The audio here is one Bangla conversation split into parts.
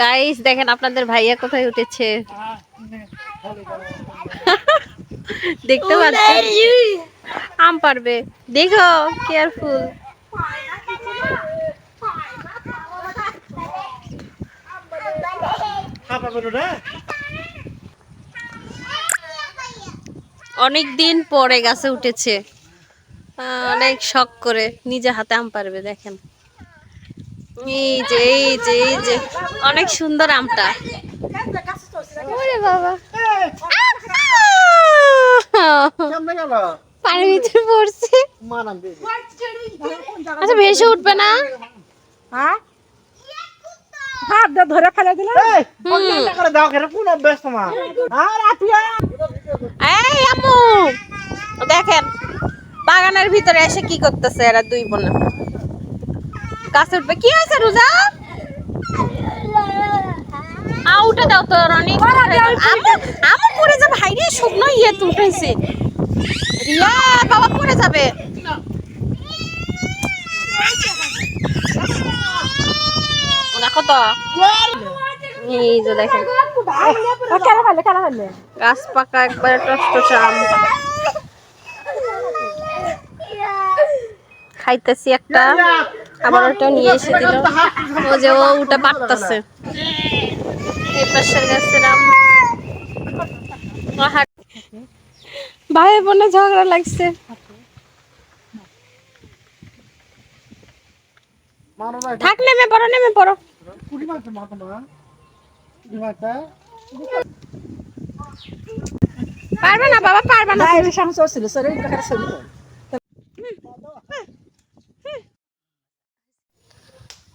গাইস দেখেন আপনাদের ভাইয়া কোথায় উঠেছে। দেখতে পাচ্ছেন আম পারবে, দেখো কেয়ারফুল। অনেক দিন পরে গাছে উঠেছে, অনেক শখ করে নিজে হাতে আম পারবে। দেখেন এই যে এই যে এই যে অনেক সুন্দর আমটা। ওরে বাবা, পানির ভিতরে পড়ছে। আচ্ছা ভেসে উঠবে না? হাত ধরে ফেলে দিলে এই আম্মু দেখেন বাগানের ভিতরে এসে কি করতেছে এরা দুই বোনে। গাছে উঠবে। কি হয়েছে রোজা? উঠে দাও তো রনি। আমু পড়ে যাবে। হাইরে শুকনো ইয়ে তুলতেছে রিয়া, বাবা পড়ে যাবে। দেখো তো এই যে দেখেন গাছ পাকা একবারে টসটসে আম। খাইতেছি একটা, আবার ওটা নিয়ে এসে দিল। ও যে ও ওটা পারতেছে। এই পাশের গাছের আম। ভাই বোনে ঝগড়া লাগছে। থাক নেমে পড়ো, নেমে পড়ো। পারবে না বাবা, পারবে না।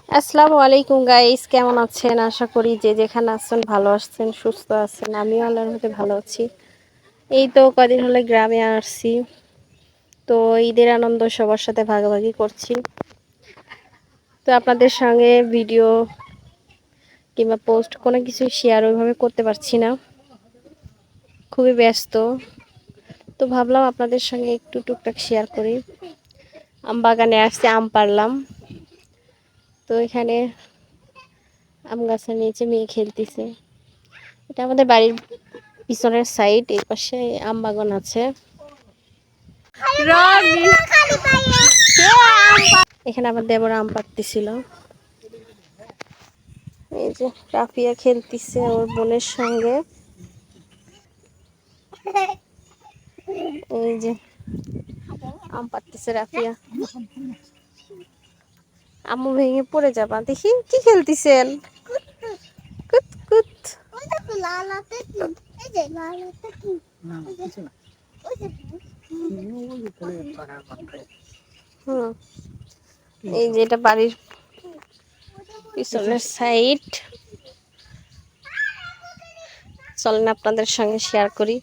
আসসালামু আলাইকুম গাইস, কেমন আছেন? আশা করি যে যেখানে আছেন ভালো আছেন, সুস্থ আছেন। আমিও আল্লাহর রহমতে ভালো আছি। এই তো কদিন হলে গ্রামে আসছি, তো ঈদের আনন্দ সবার সাথে ভাগাভাগি করছি। তো আপনাদের সঙ্গে ভিডিও কিংবা পোস্ট কোনো কিছু শেয়ার ওইভাবে করতে পারছি না, খুবই ব্যস্ত। তো ভাবলাম আপনাদের সঙ্গে একটু টুকটাক শেয়ার করি। আম বাগানে আসছি, আম পারলাম। তো এখানে আম গাছের নিচে মেয়ে খেলতেছে। এটা আমাদের বাড়ির পিছনের সাইড, এই পাশে আম বাগান আছে। এখানে আমার দেবর আম পাড়তেছিল। এই যে রাফিয়া খেলতেছে ওর বোনের সঙ্গে। এই যে আম পাড়তেছে রাফিয়া। আম্মু ভেঙে পড়ে যাবা। দেখি কি খেলতেছেন? কুত কুত। এই যে এটা বাড়ির পিছনের সাইড। চলেন আপনাদের সঙ্গে শেয়ার করি।